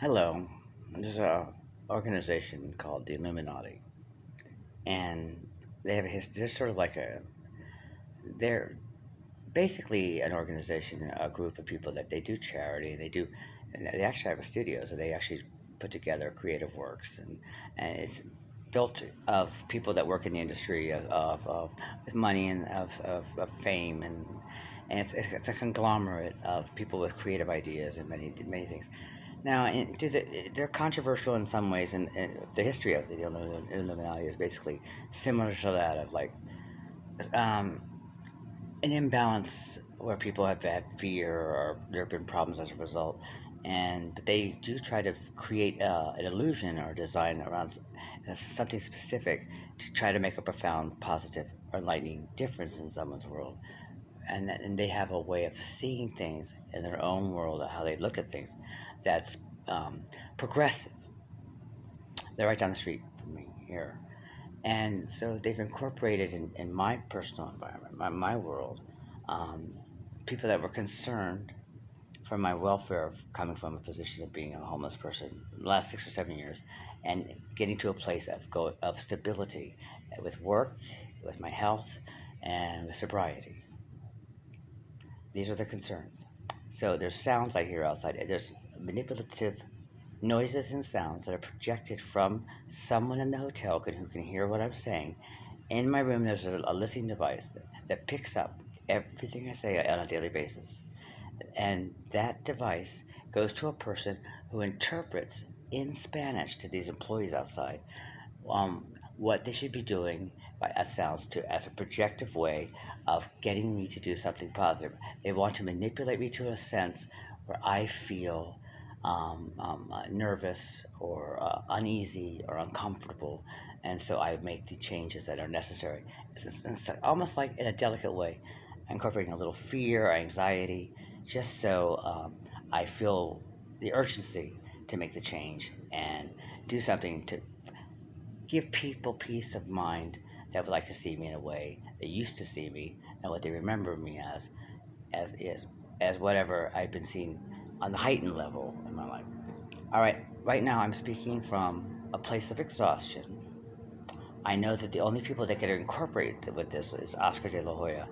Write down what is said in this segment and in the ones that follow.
Hello. There's a organization called the Illuminati, and they have a history. They're sort of like they're basically an organization, a group of people that they do charity. And they actually have a studio, so they actually put together creative works, and it's built of people that work in the industry of with money and of fame and it's a conglomerate of people with creative ideas and many things. Now, they're controversial in some ways, and the history of the Illuminati is basically similar to that of like um, an imbalance where people have had fear or there have been problems as a result, and but they do try to create an illusion or design around something specific to try to make a profound, positive, or enlightening difference in someone's world, and they have a way of seeing things in their own world, how they look at things, that's um, progressive. They're right down the street from me here. And so they've incorporated in my personal environment, my world, um, people that were concerned for my welfare of coming from a position of being a homeless person the last 6 or 7 years and getting to a place of stability with work, with my health, and with sobriety. These are the concerns. So there's sounds I hear outside. There's manipulative noises and sounds that are projected from someone in the hotel who can hear what I'm saying. In my room, there's a listening device that picks up everything I say on a daily basis. And that device goes to a person who interprets in Spanish to these employees outside um, what they should be doing by sounds to as a projective way of getting me to do something positive. They want to manipulate me to a sense where I feel nervous or uneasy or uncomfortable, and so I make the changes that are necessary. It's almost like in a delicate way, incorporating a little fear, anxiety, just so I feel the urgency to make the change and do something to give people peace of mind that would like to see me in a way they used to see me and what they remember me as is as whatever I've been seen on the heightened level in my life. All right, right now I'm speaking from a place of exhaustion. I know that the only people that can incorporate with this is Oscar de la Hoya,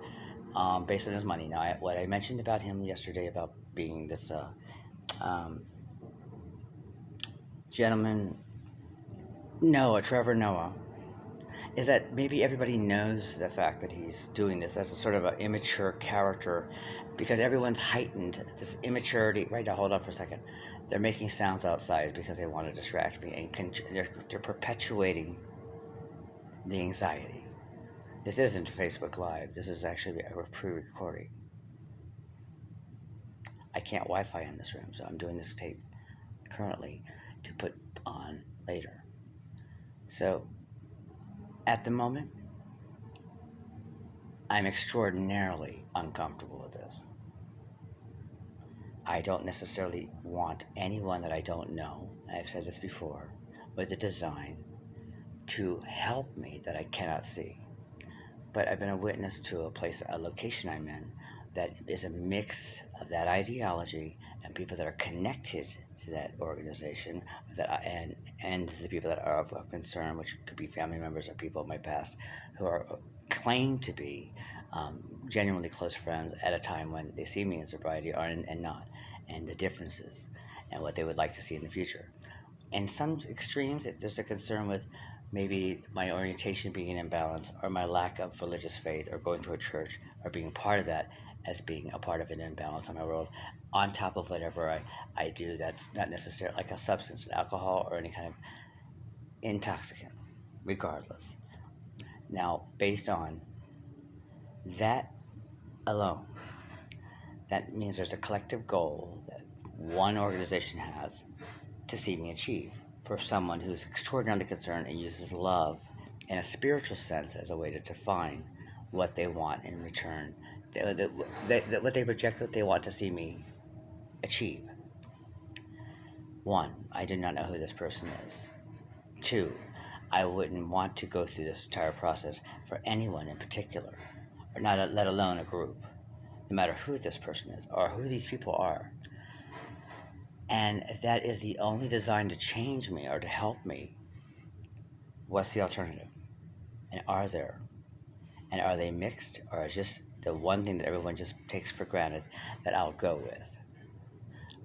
based on his money. Now, what I mentioned about him yesterday about being this um, gentleman, Noah, Trevor Noah, is that maybe everybody knows the fact that he's doing this as a sort of an immature character because everyone's heightened this immaturity. Right now, hold on for a second. They're making sounds outside because they want to distract me, and they're perpetuating the anxiety. This isn't Facebook Live. This is actually a pre-recording. I can't Wi-Fi in this room, so I'm doing this tape currently to put on later. So at the moment, I'm extraordinarily uncomfortable with this. I don't necessarily want anyone that I don't know, I've said this before, with a design to help me that I cannot see. But I've been a witness to a location I'm in that is a mix of that ideology and people that are connected to that organization and the people that are of concern, which could be family members or people of my past who are claim to be genuinely close friends at a time when they see me in sobriety or and not, and the differences and what they would like to see in the future. In some extremes, there's a concern with maybe my orientation being in imbalance or my lack of religious faith or going to a church or being part of that as being a part of an imbalance in my world on top of whatever I do that's not necessarily like a substance, alcohol or any kind of intoxicant, regardless. Now, based on that alone, that means there's a collective goal that one organization has to see me achieve for someone who's extraordinarily concerned and uses love in a spiritual sense as a way to define what they want in return, what they project, what they want to see me achieve. One, I do not know who this person is. Two, I wouldn't want to go through this entire process for anyone in particular, or not let alone a group, no matter who this person is or who these people are. And if that is the only design to change me or to help me, what's the alternative? And are they mixed, or is just the one thing that everyone just takes for granted that I'll go with?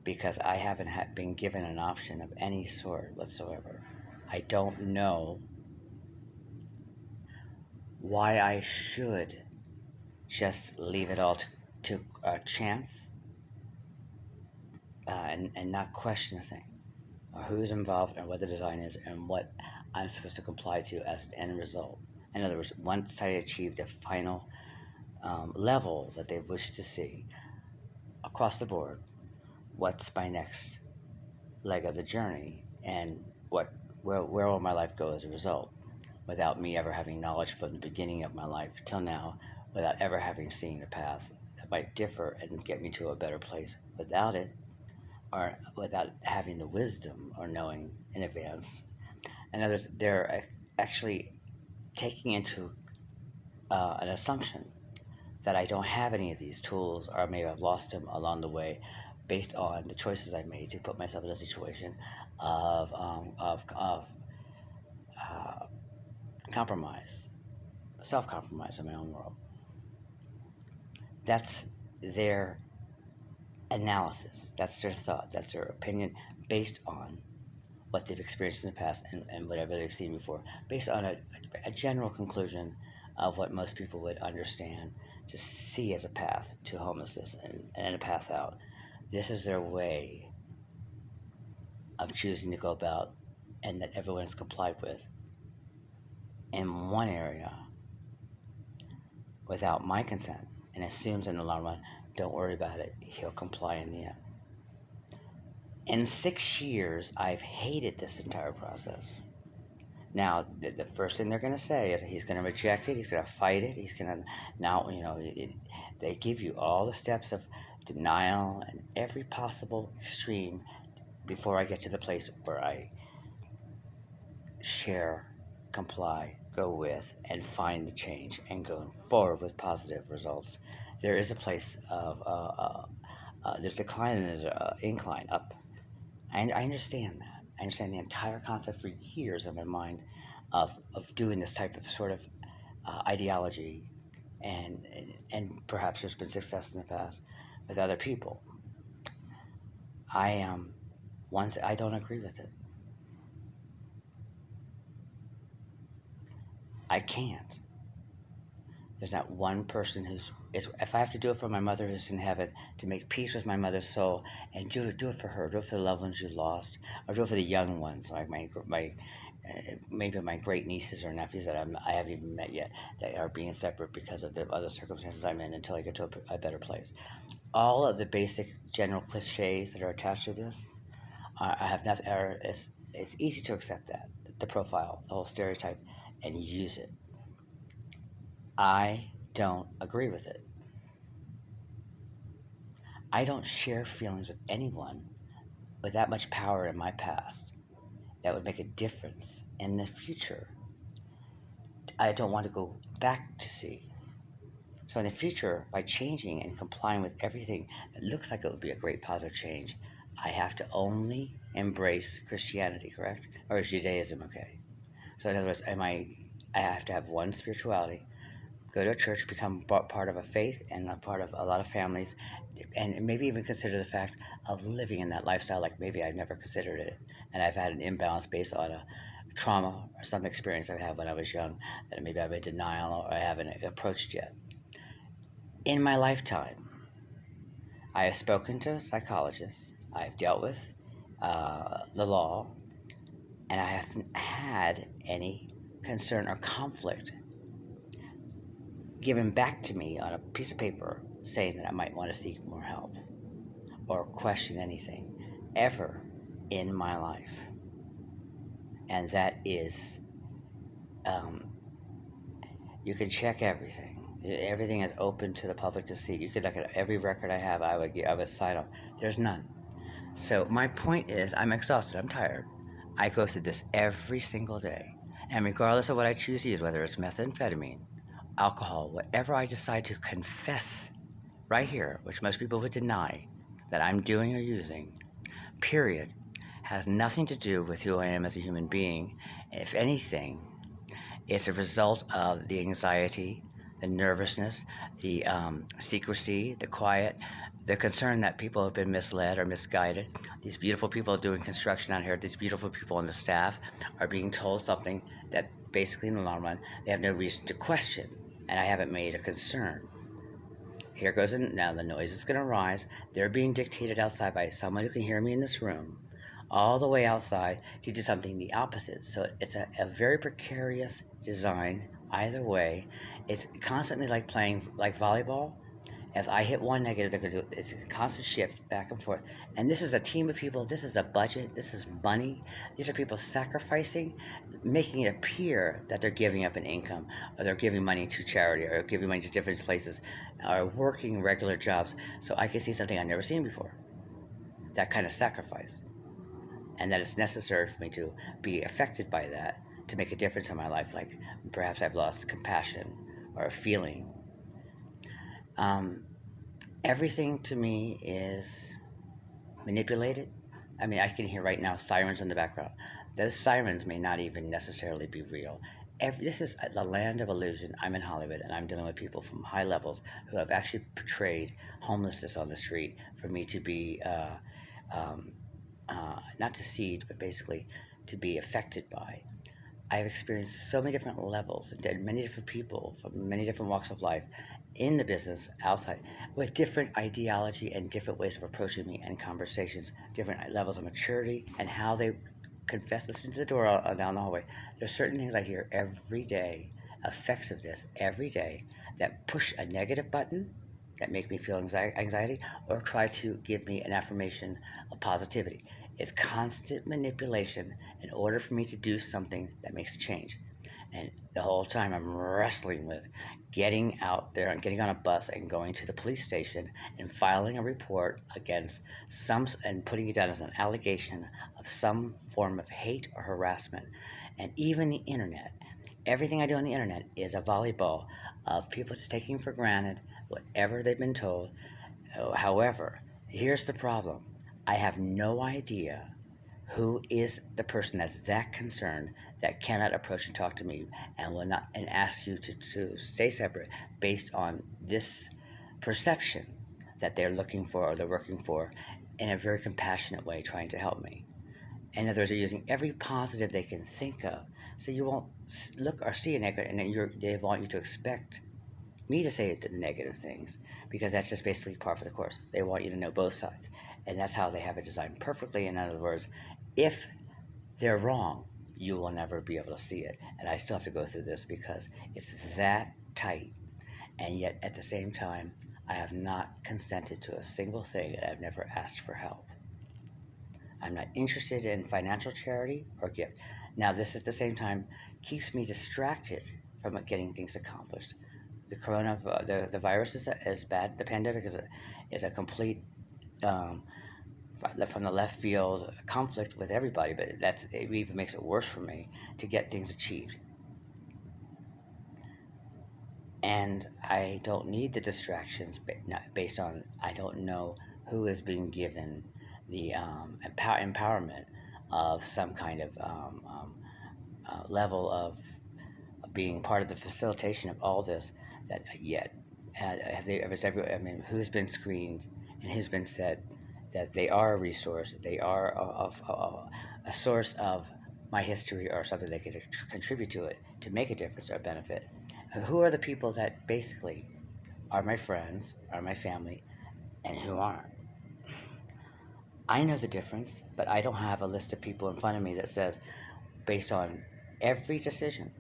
Because I haven't been given an option of any sort whatsoever. I don't know why I should just leave it all to chance, and not question a thing, or who's involved and what the design is and what I'm supposed to comply to as an end result. In other words, once I achieve the final level that they wish to see across the board, what's my next leg of the journey, and where will my life go as a result, without me ever having knowledge from the beginning of my life till now, without ever having seen a path that might differ and get me to a better place without it, or without having the wisdom or knowing in advance. And others, they're actually taking into an assumption that I don't have any of these tools, or maybe I've lost them along the way, based on the choices I made to put myself in a situation of uh, compromise, self-compromise in my own world. That's their analysis. That's their thought. That's their opinion based on what they've experienced in the past, and whatever they've seen before, based on a general conclusion of what most people would understand to see as a path to homelessness, and a path out. This is their way of choosing to go about, and that everyone is complied with in one area without my consent, and assumes in the long run, don't worry about it, he'll comply in the end. In 6 years, I've hated this entire process. Now, the first thing they're going to say is he's going to reject it, he's going to fight it, he's going to, now, they give you all the steps of denial and every possible extreme before I get to the place where I share, comply, go with, and find the change and go forward with positive results. There is a place of, there's decline and there's incline up. I understand that. I understand the entire concept for years in my mind of doing this type of sort of ideology, and perhaps there's been success in the past with other people. I am, once I don't agree with it. I can't. There's not one person if I have to do it for my mother who's in heaven, to make peace with my mother's soul, and do it for her, do it for the loved ones you lost, or do it for the young ones, like maybe my great nieces or nephews that I haven't even met yet, that are being separate because of the other circumstances I'm in, until I get to a better place. All of the basic general cliches that are attached to this, I have not. It's easy to accept that, the profile, the whole stereotype, and use it. I don't agree with it. I don't share feelings with anyone with that much power in my past that would make a difference in the future. I don't want to go back to see. So in the future, by changing and complying with everything that looks like it would be a great positive change, I have to only embrace Christianity, correct? Or is Judaism okay? So in other words, I have to have one spirituality, go to a church, become part of a faith and a part of a lot of families, and maybe even consider the fact of living in that lifestyle like maybe I've never considered it, and I've had an imbalance based on a trauma or some experience I've had when I was young that maybe I've been in denial or I haven't approached yet. In my lifetime, I have spoken to psychologists, I've dealt with the law, and I haven't had any concern or conflict given back to me on a piece of paper saying that I might want to seek more help or question anything ever in my life. And that is, um, you can check everything. Everything is open to the public to see. You could look at every record I have. I would sign up. There's none. So my point is, I'm exhausted. I'm tired. I go through this every single day, and regardless of what I choose to use, whether it's methamphetamine, alcohol, whatever I decide to confess right here, which most people would deny that I'm doing or using, period, has nothing to do with who I am as a human being. If anything, it's a result of the anxiety, the nervousness, the secrecy, the quiet, the concern that people have been misled or misguided. These beautiful people doing construction out here, these beautiful people on the staff are being told something that basically in the long run they have no reason to question, and I haven't made a concern. Here goes now the noise is going to rise. They're being dictated outside by someone who can hear me in this room, all the way outside to do something the opposite. So it's a very precarious design either way. It's constantly like playing like volleyball. If I hit one negative, they're going to do it. It's a constant shift back and forth. And this is a team of people. This is a budget. This is money. These are people sacrificing, making it appear that they're giving up an income, or they're giving money to charity, or giving money to different places, or working regular jobs. So I can see something I've never seen before. That kind of sacrifice. And that it's necessary for me to be affected by that to make a difference in my life. Like perhaps I've lost compassion or a feeling. Everything to me is manipulated. I mean, I can hear right now sirens in the background. Those sirens may not even necessarily be real. This is the land of illusion. I'm in Hollywood, and I'm dealing with people from high levels who have actually portrayed homelessness on the street for me to be um, not deceived, but basically to be affected by. I've experienced so many different levels and many different people from many different walks of life in the business, outside, with different ideology and different ways of approaching me and conversations, different levels of maturity and how they confess this into the door down the hallway. There's certain things I hear every day, effects of this every day, that push a negative button that make me feel anxiety or try to give me an affirmation of positivity. It's constant manipulation in order for me to do something that makes a change. And the whole time I'm wrestling with getting out there and getting on a bus and going to the police station and filing a report against some and putting it down as an allegation of some form of hate or harassment. And even the internet, everything I do on the internet is a volleyball of people just taking for granted whatever they've been told. However, here's the problem. I have no idea who is the person that's that concerned that cannot approach and talk to me and will not and ask you to stay separate based on this perception that they're looking for or they're working for in a very compassionate way trying to help me. In other words, they're using every positive they can think of. So you won't look or see a negative, and then they want you to expect me to say the negative things because that's just basically par for the course. They want you to know both sides, and that's how they have it designed perfectly. In other words, if they're wrong, you will never be able to see it. And I still have to go through this because it's that tight, and yet at the same time, I have not consented to a single thing, and I've never asked for help. I'm not interested in financial charity or gift. Now, this at the same time keeps me distracted from getting things accomplished. The virus is bad. The pandemic is a complete um, from the left field conflict with everybody, but it even makes it worse for me to get things achieved. And I don't need the distractions based on I don't know who is being given the empowerment of some kind of level of being part of the facilitation of all this. That yet have they ever? I mean, who's been screened and who's been said that they are a resource, they are a source of my history or something they could contribute to it to make a difference or benefit. Who are the people that basically are my friends, are my family, and who aren't? I know the difference, but I don't have a list of people in front of me that says, based on every decision,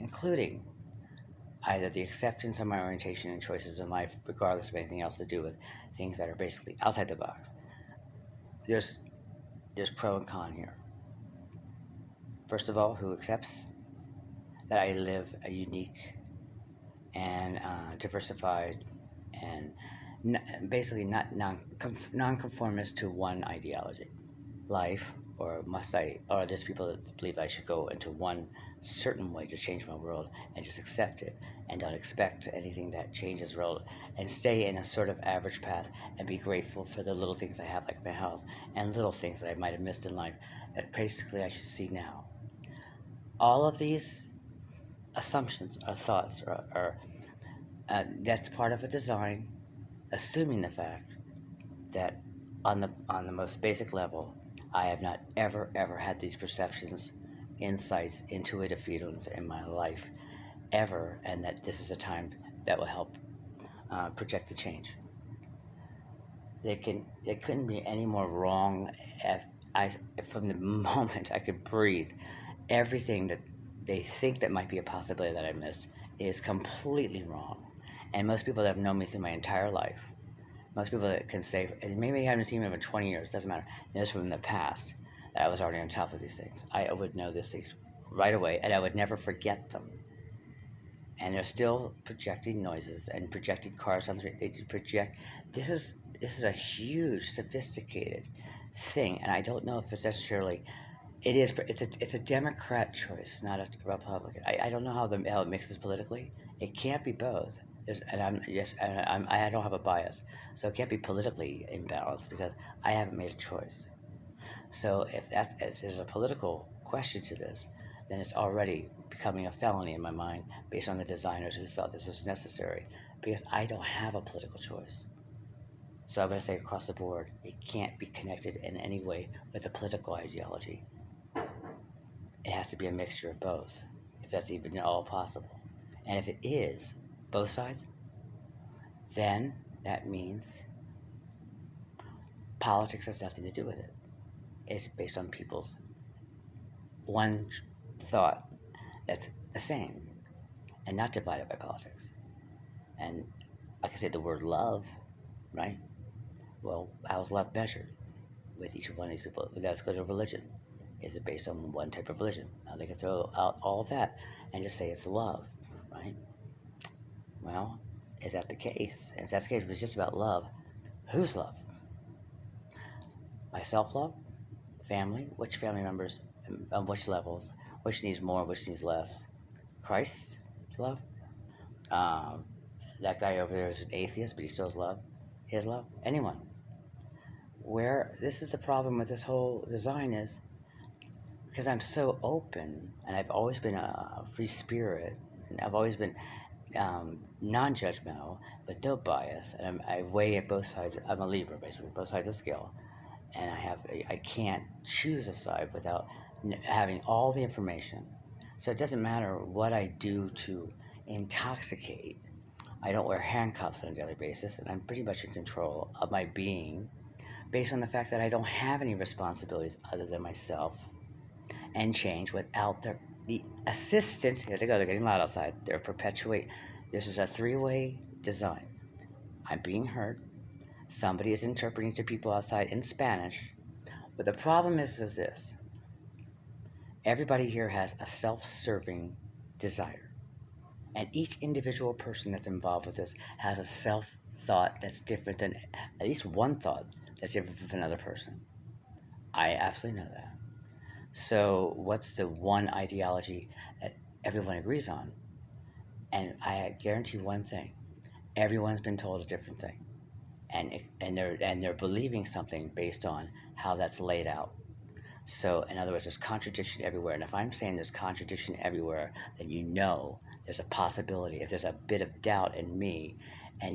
including either the acceptance of my orientation and choices in life, regardless of anything else to do with things that are basically outside the box. There's pro and con here. First of all, who accepts that I live a unique and diversified and basically not non-conformist to one ideology life or there's people that believe I should go into one certain way to change my world and just accept it and don't expect anything that changes world and stay in a sort of average path and be grateful for the little things I have, like my health, and little things that I might have missed in life that basically I should see now. All of these assumptions or thoughts are that's part of a design, assuming the fact that on the most basic level, I have not ever had these perceptions, insights, intuitive feelings in my life ever, and that this is a time that will help project the change. It couldn't be any more wrong. If I from the moment I could breathe, everything that they think that might be a possibility that I missed is completely wrong. And most people that have known me through my entire life, most people that can say, and maybe I haven't seen them in 20 years, doesn't matter, knows from the past that I was already on top of these things. I would know these things right away, and I would never forget them. And they're still projecting noises and projecting cars on the street. They project. This is this is a huge, sophisticated thing, and I don't know if it's necessarily. It is. It's a Democrat choice, not a Republican. I don't know how it mixes politically. It can't be both. And I'm yes, and I don't have a bias, so it can't be politically imbalanced because I haven't made a choice. So if there's a political question to this, then it's already becoming a felony in my mind based on the designers who thought this was necessary, because I don't have a political choice. So I'm going to say across the board, it can't be connected in any way with a political ideology. It has to be a mixture of both, if that's even at all possible. And if it is, both sides, then that means politics has nothing to do with it. It's based on people's one thought that's the same and not divided by politics. And like I said, the word love, right? Well, how's love measured with each one of these people? Let's go to religion. Is it based on one type of religion? Now they can throw out all of that and just say it's love, right? Well, is that the case? And if that's the case, if it's just about love, whose love? My self love? Family? Which family members? On which levels? Which needs more? Which needs less? Christ's love? Um, that guy over there is an atheist, but he still has love. His love? Anyone. Where this is the problem with this whole design is because I'm so open and I've always been a free spirit and I've always been non-judgmental but no bias, and I weigh at both sides. I'm a Libra, basically, both sides of the scale, and I can't choose a side without having all the information. So it doesn't matter what I do to intoxicate. I don't wear handcuffs on a daily basis, and I'm pretty much in control of my being based on the fact that I don't have any responsibilities other than myself and change without the assistance. Here they go, they're getting loud outside. They're perpetuate. This is a three-way design. I'm being heard. Somebody is interpreting to people outside in Spanish. But the problem is this. Everybody here has a self-serving desire. And each individual person that's involved with this has a self-thought that's different than, at least one thought that's different from another person. I absolutely know that. So what's the one ideology that everyone agrees on? And I guarantee one thing: everyone's been told a different thing, and they're believing something based on how that's laid out. So in other words, there's contradiction everywhere. And if I'm saying there's contradiction everywhere, then you know there's a possibility. If there's a bit of doubt in me, and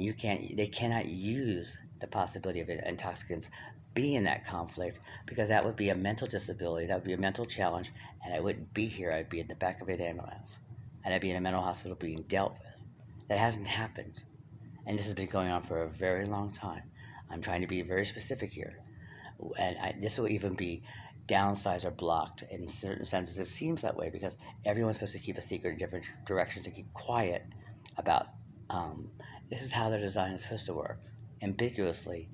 they cannot use the possibility of intoxicants be in that conflict, because that would be a mental disability, that would be a mental challenge, and I wouldn't be here. I'd be in the back of an ambulance, and I'd be in a mental hospital being dealt with. That hasn't happened, and this has been going on for a very long time. I'm trying to be very specific here, and this will even be downsized or blocked in certain senses. It seems that way because everyone's supposed to keep a secret in different directions and keep quiet about um, this is how their design is supposed to work ambiguously.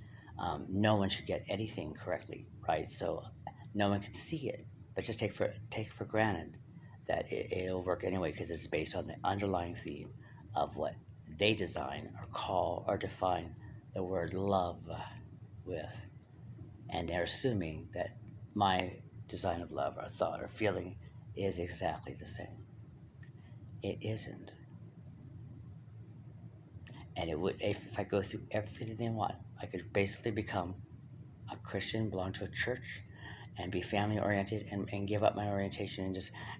No one should get anything correctly right, so no one can see it, but just take for granted that it'll work anyway because it's based on the underlying theme of what they design or call or define the word love with, and they're assuming that my design of love or thought or feeling is exactly the same. It isn't. And it would, if I go through everything they want, I could basically become a Christian, belong to a church, and be family oriented, and give up my orientation,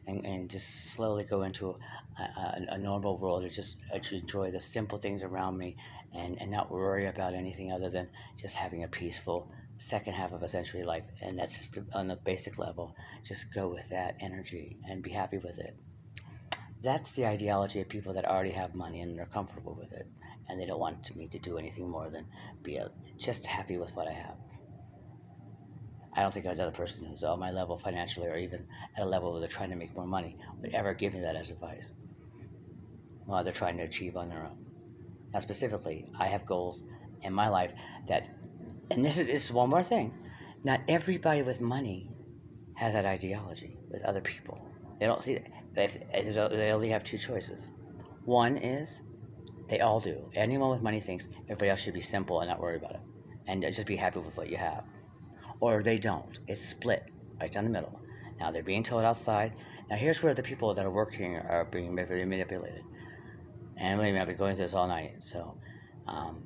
and just slowly go into a normal world, and just actually enjoy the simple things around me, and not worry about anything other than just having a peaceful second half of a century life. And that's just on the basic level. Just go with that energy and be happy with it. That's the ideology of people that already have money and they're comfortable with it, and they don't want me to do anything more than just happy with what I have. I don't think another person who's on my level financially, or even at a level where they're trying to make more money, would ever give me that as advice while they're trying to achieve on their own. Now, specifically, I have goals in my life that, and this is one more thing, not everybody with money has that ideology with other people. They don't see that. They only have two choices. One is they all do. Anyone with money thinks everybody else should be simple and not worry about it, and just be happy with what you have. Or they don't. It's split right down the middle. Now they're being told outside. Now here's where the people that are working are being manipulated. And believe me, I've been going through this all night. So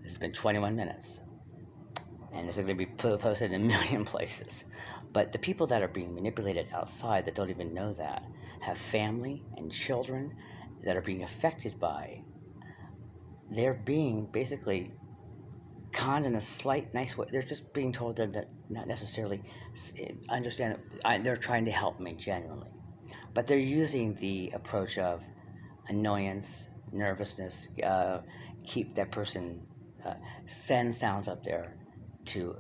it's been 21 minutes, and it's going to be posted in a million places. But the people that are being manipulated outside that don't even know that have family and children that are being affected by. They're being basically conned in a slight, nice way. They're just being told that not necessarily understand. They're trying to help me genuinely, but they're using the approach of annoyance, nervousness, keep that person, send sounds up there to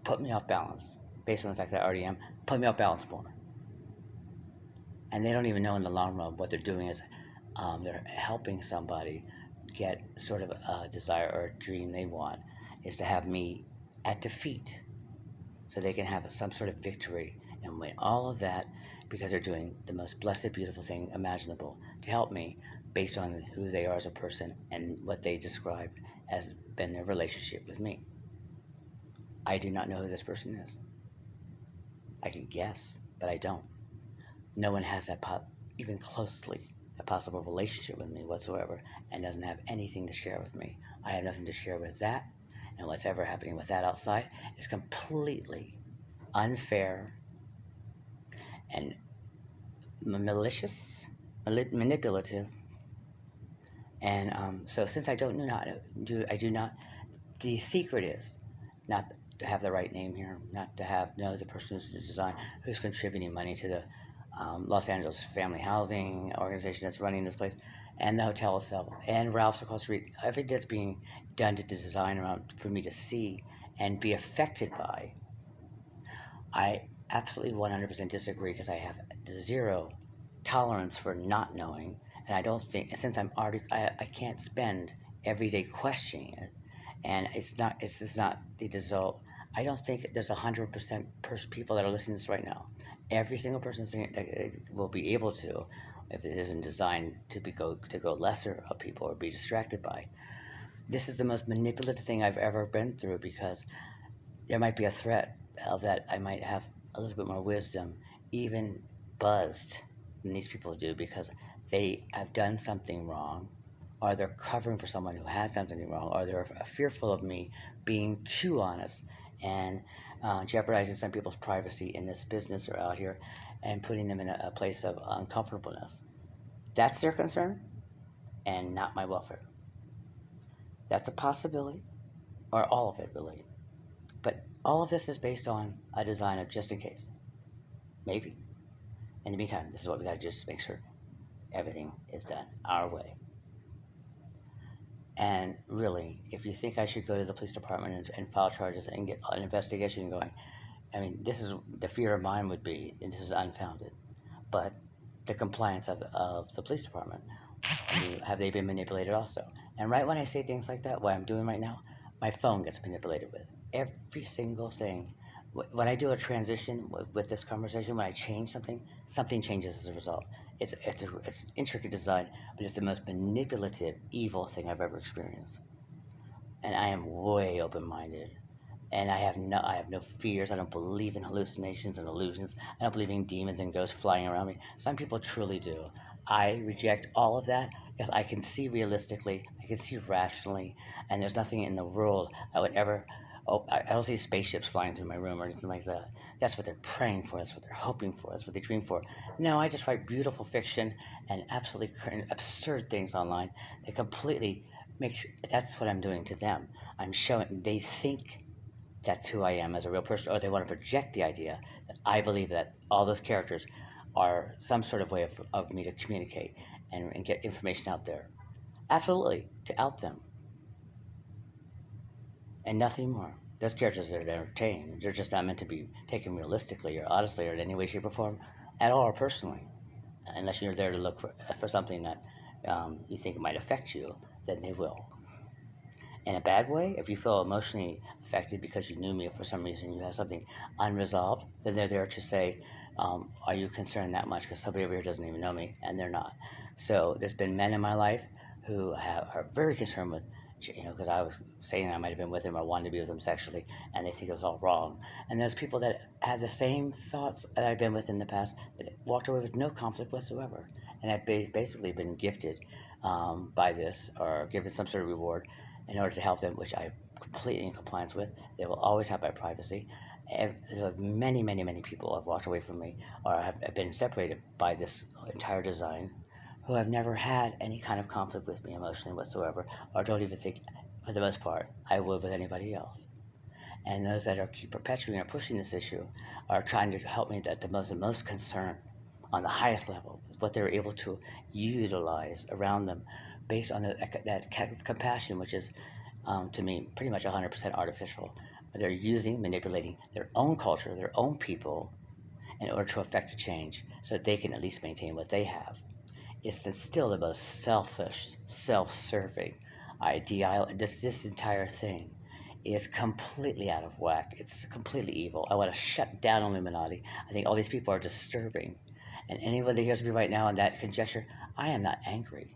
put me off balance, based on the fact that I already am. Put me off balance more, and they don't even know in the long run what they're doing is they're helping somebody get sort of a desire or a dream they want, is to have me at defeat so they can have some sort of victory and win all of that, because they're doing the most blessed, beautiful thing imaginable to help me based on who they are as a person and what they describe as been their relationship with me. I do not know who this person is. I can guess, but I don't. No one has that even closely a possible relationship with me whatsoever, and doesn't have anything to share with me. I have nothing to share with that, and what's ever happening with that outside is completely unfair and malicious, manipulative. And so, since I don't know how to do, I do not. The secret is not to have the right name here, not to know the person who's design, who's contributing money to the Los Angeles Family Housing Organization that's running this place, and the hotel itself, and Ralph's across the street. Everything that's being done to design around for me to see and be affected by. I absolutely 100% disagree, because I have zero tolerance for not knowing, and I don't think, since I'm already, I can't spend every day questioning it, and it's just not the result. I don't think there's 100% people that are listening to this right now. Every single person will be able to, if it isn't designed to go lesser of people or be distracted by. This is the most manipulative thing I've ever been through, because there might be a threat of that I might have a little bit more wisdom, even buzzed, than these people do, because they have done something wrong, or they're covering for someone who has done something wrong, or they're fearful of me being too honest and jeopardizing some people's privacy in this business or out here, and putting them in a place of uncomfortableness. That's their concern, and not my welfare. That's a possibility, or all of it really. But all of this is based on a design of just in case. Maybe. In the meantime, this is what we gotta do, just make sure everything is done our way. And really, if you think I should go to the police department and file charges and get an investigation going, I mean, this is the fear of mine would be, and this is unfounded, but the compliance of the police department, have they been manipulated also? And right when I say things like that, what I'm doing right now, my phone gets manipulated with every single thing. When I do a transition with this conversation, when I change something, something changes as a result. It's an intricate design, but it's the most manipulative, evil thing I've ever experienced. And I am way open-minded and I have no fears. I don't believe in hallucinations and illusions. I don't believe in demons and ghosts flying around me. Some people truly do. I reject all of that because I can see realistically, I can see rationally, and there's nothing in the world I would ever. Oh, I don't see spaceships flying through my room or anything like that. That's what they're praying for. That's what they're hoping for. That's what they dream for. No, I just write beautiful fiction and absolutely absurd things online that completely makes. That's what I'm doing to them. I'm showing. They think that's who I am as a real person, or they want to project the idea that I believe that all those characters are some sort of way of me to communicate and get information out there. Absolutely, to out them, and nothing more. Those characters are entertaining. They're just not meant to be taken realistically or honestly or in any way, shape, or form at all or personally. Unless you're there to look for something that you think might affect you, then they will. In a bad way, if you feel emotionally affected because you knew me for some reason, you have something unresolved, then they're there to say, are you concerned that much? Because somebody over here doesn't even know me, and they're not. So there's been men in my life who are very concerned with, because I was saying I might have been with him or wanted to be with him sexually, and they think it was all wrong. And there's people that have the same thoughts that I've been with in the past that walked away with no conflict whatsoever. And I've basically been gifted by this or given some sort of reward in order to help them, which I'm completely in compliance with. They will always have my privacy. There's many, many, many people have walked away from me or have been separated by this entire design who have never had any kind of conflict with me emotionally whatsoever, or don't even think, for the most part, I would with anybody else. And those that are keep perpetuating or pushing this issue are trying to help me at the most concern on the highest level, what they're able to utilize around them based on that compassion, which is, to me, pretty much 100% artificial. They're using, manipulating their own culture, their own people, in order to affect a change so that they can at least maintain what they have. It's still the most selfish, self-serving idea. This entire thing is completely out of whack. It's completely evil. I want to shut down Illuminati. I think all these people are disturbing. And anyone that hears me right now in that conjecture, I am not angry.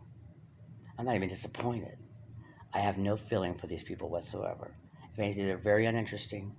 I'm not even disappointed. I have no feeling for these people whatsoever. If anything, they're very uninteresting.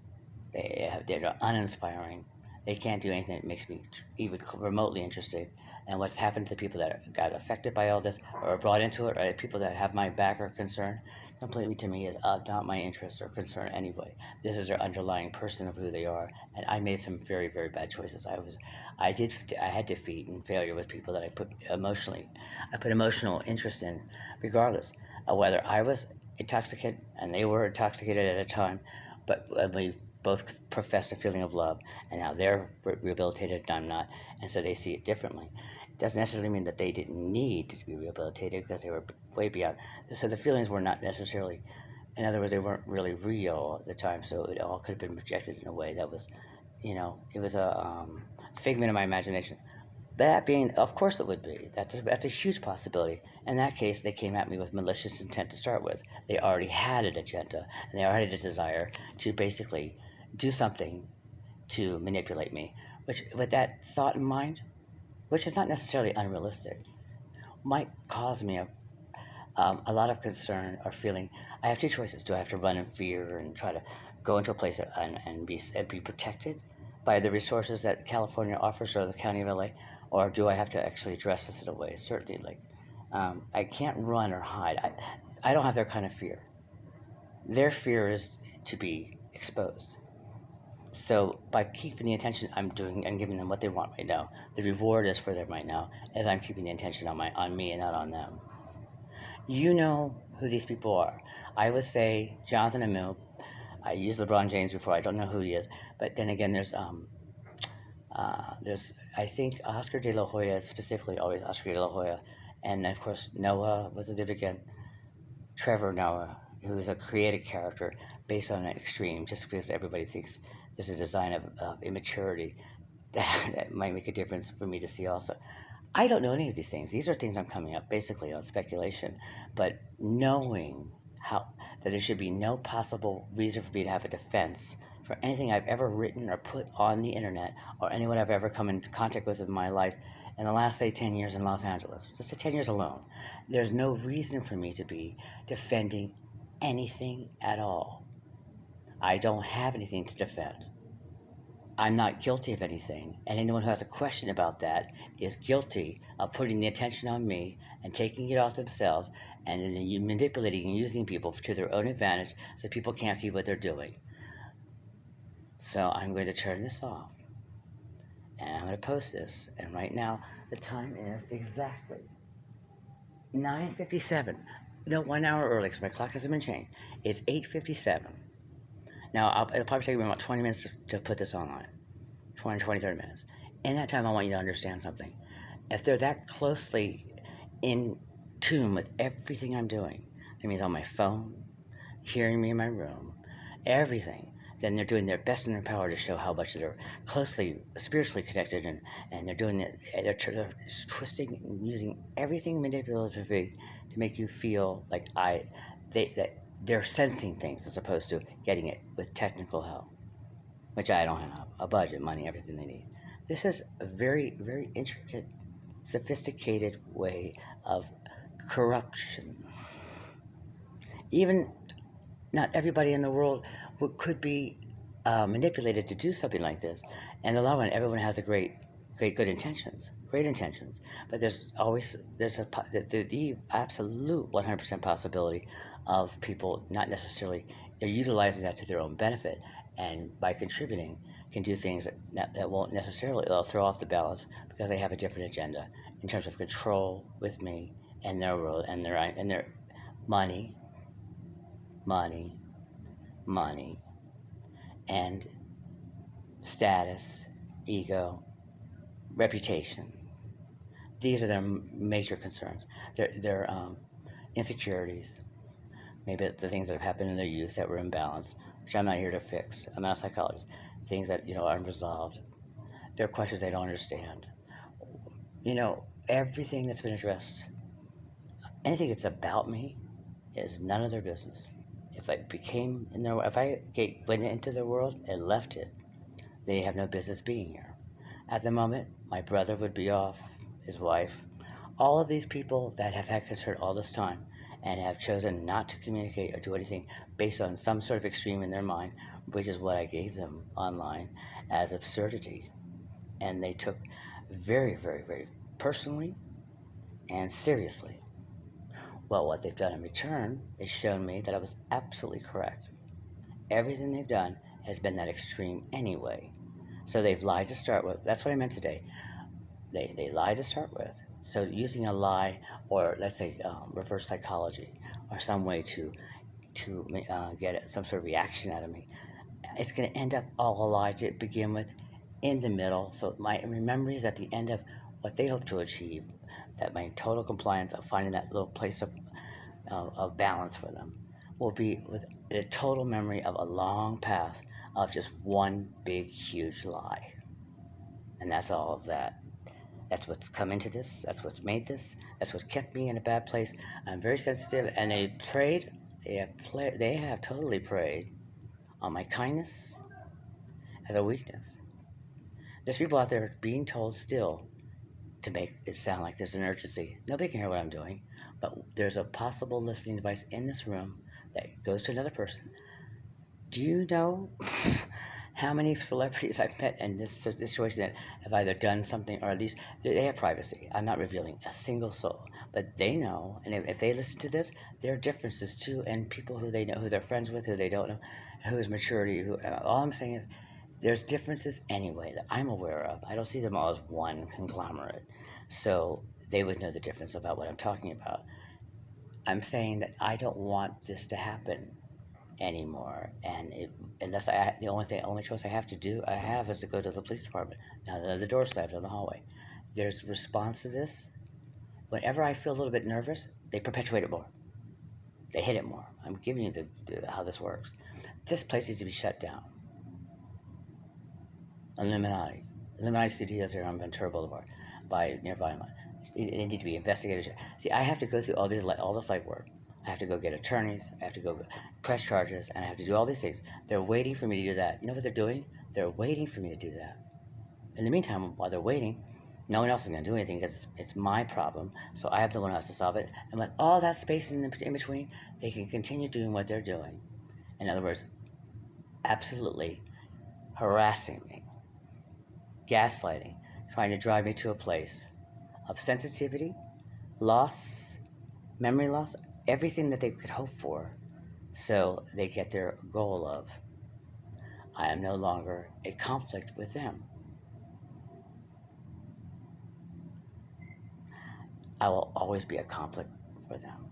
They're uninspiring. They can't do anything that makes me even remotely interested. And what's happened to the people that got affected by all this or brought into it, right? People that have my back or concern, completely to me is not my interest or concern anyway. This is their underlying person of who they are. And I made some very, very bad choices. I had defeat and failure with people that I put emotional interest in, regardless of whether I was intoxicated and they were intoxicated at a time. But we both professed a feeling of love, and now they're rehabilitated and I'm not, and so they see it differently. It doesn't necessarily mean that they didn't need to be rehabilitated because they were way beyond. So the feelings were not necessarily, in other words, they weren't really real at the time. So it all could have been projected in a way that was, it was a figment of my imagination. That being, of course it would be. That's a huge possibility. In that case, they came at me with malicious intent to start with. They already had an agenda, and they already had a desire to basically do something to manipulate me. Which, with that thought in mind, which is not necessarily unrealistic, might cause me a lot of concern or feeling. I have two choices. Do I have to run in fear and try to go into a place and be protected by the resources that California offers or the county of LA? Or do I have to actually address this in a way? Certainly, like, I can't run or hide. I don't have their kind of fear. Their fear is to be exposed. So by keeping the attention I'm doing and giving them what they want right now, the reward is for them right now, as I'm keeping the attention on me and not on them. You know who these people are. I would say Jonathan Emil. I used LeBron James before. I don't know who he is, but then again, there's I think Oscar De La Hoya, specifically always Oscar De La Hoya, and of course Noah was it again, Trevor Noah, who is a created character based on an extreme, just because everybody thinks there's a design of immaturity that might make a difference for me to see also. I don't know any of these things. These are things I'm coming up basically on speculation, but knowing how that there should be no possible reason for me to have a defense for anything I've ever written or put on the internet or anyone I've ever come into contact with in my life in the last, say, 10 years in Los Angeles, just the 10 years alone, there's no reason for me to be defending anything at all. I don't have anything to defend. I'm not guilty of anything, and anyone who has a question about that is guilty of putting the attention on me and taking it off themselves and then manipulating and using people to their own advantage so people can't see what they're doing. So I'm going to turn this off and I'm going to post this. And right now, the time is exactly 9:57. No, 1 hour early because my clock hasn't been changed. It's 8:57. Now, it'll probably take me about 20 minutes to put this online. 20, 20, 30 minutes. In that time, I want you to understand something. If they're that closely in tune with everything I'm doing, that means on my phone, hearing me in my room, everything, then they're doing their best in their power to show how much they're closely spiritually connected, and they're doing it, they're twisting and using everything manipulatively to make you feel like that they're sensing things as opposed to getting it with technical help, which I don't have, a budget, money, everything they need. This is a very, very intricate, sophisticated way of corruption. Even not everybody in the world could be manipulated to do something like this. And the long run, everyone has a good intentions, great intentions. But the absolute 100% possibility of people not necessarily they're utilizing that to their own benefit, and by contributing, can do things that won't necessarily they'll throw off the balance because they have a different agenda in terms of control with me and their world and their money, money, money, and status, ego, reputation. These are their major concerns. Their insecurities, maybe the things that have happened in their youth that were imbalanced, which I'm not here to fix. I'm not a psychologist. Things that are unresolved. There are questions they don't understand. Everything that's been addressed, anything that's about me, is none of their business. If I went into their world and left it, they have no business being here. At the moment, my brother would be off, his wife, all of these people that have had concern all this time and have chosen not to communicate or do anything based on some sort of extreme in their mind, which is what I gave them online as absurdity. And they took very, very, very personally and seriously. Well, what they've done in return is shown me that I was absolutely correct. Everything they've done has been that extreme anyway. So they've lied to start with. That's what I meant today. They lied to start with. So using a lie, or let's say reverse psychology, or some way to get some sort of reaction out of me, it's going to end up all a lie to begin with, in the middle. So my memory is at the end of what they hope to achieve. That my total compliance of finding that little place of balance for them will be with a total memory of a long path of just one big, huge lie. And that's all of that. That's what's come into this. That's what's made this. That's what kept me in a bad place. I'm very sensitive, and they preyed. They have totally preyed on my kindness as a weakness. There's people out there being told still to make it sound like there's an urgency. Nobody can hear what I'm doing, but there's a possible listening device in this room that goes to another person. Do you know how many celebrities I've met in this situation that have either done something or at least they have privacy? I'm not revealing a single soul, but they know, and if they listen to this, there are differences too, and people who they know, who they're friends with, who they don't know, whose maturity. All I'm saying is there's differences anyway that I'm aware of. I don't see them all as one conglomerate, so they would know the difference about what I'm talking about. I'm saying that I don't want this to happen anymore, and the only choice I have is to go to the police department. Now the door slams in the hallway. There's response to this. Whenever I feel a little bit nervous, they perpetuate it more. They hit it more. I'm giving you how this works. This place needs to be shut down. Illuminati. Illuminati Studios here on Ventura Boulevard near Vineland. They need to be investigated. See, I have to go through all this legwork. I have to go get attorneys. I have to go press charges, and I have to do all these things. They're waiting for me to do that. You know what they're doing? They're waiting for me to do that. In the meantime, while they're waiting, no one else is going to do anything because it's my problem. So I have the one who has to solve it. And with all that space in between, they can continue doing what they're doing. In other words, absolutely harassing me, gaslighting, trying to drive me to a place of sensitivity, loss, memory loss, everything that they could hope for, so they get their goal of, I am no longer a conflict with them. I will always be a conflict for them.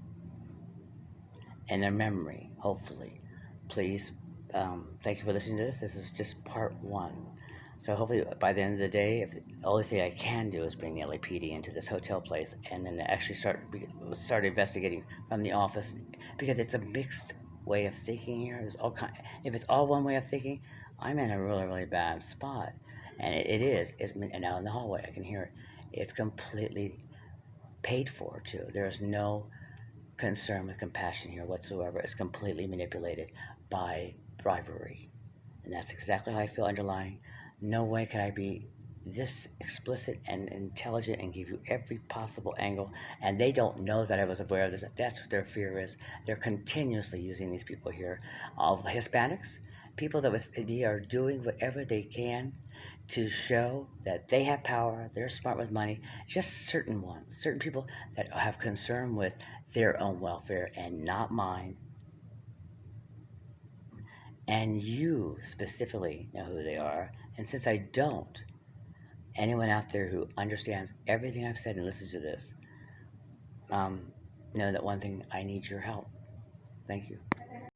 In their memory, hopefully. Please, thank you for listening to this. This is just part one. So hopefully by the end of the day, if the only thing I can do is bring the LAPD into this hotel place and then actually start investigating from the office, because it's a mixed way of thinking here. There's all kind. If it's all one way of thinking, I'm in a really really bad spot, and it is. It's and out in the hallway. I can hear it. It's completely paid for too. There is no concern with compassion here whatsoever. It's completely manipulated by bribery. And that's exactly how I feel underlying. No way could I be this explicit and intelligent and give you every possible angle. And they don't know that I was aware of this. That's what their fear is. They're continuously using these people here. All Hispanics, people that they are doing whatever they can to show that they have power, they're smart with money. Just certain ones, certain people that have concern with their own welfare and not mine. And you specifically know who they are. And since I don't, anyone out there who understands everything I've said and listens to this, um, know that one thing, I need your help. Thank you.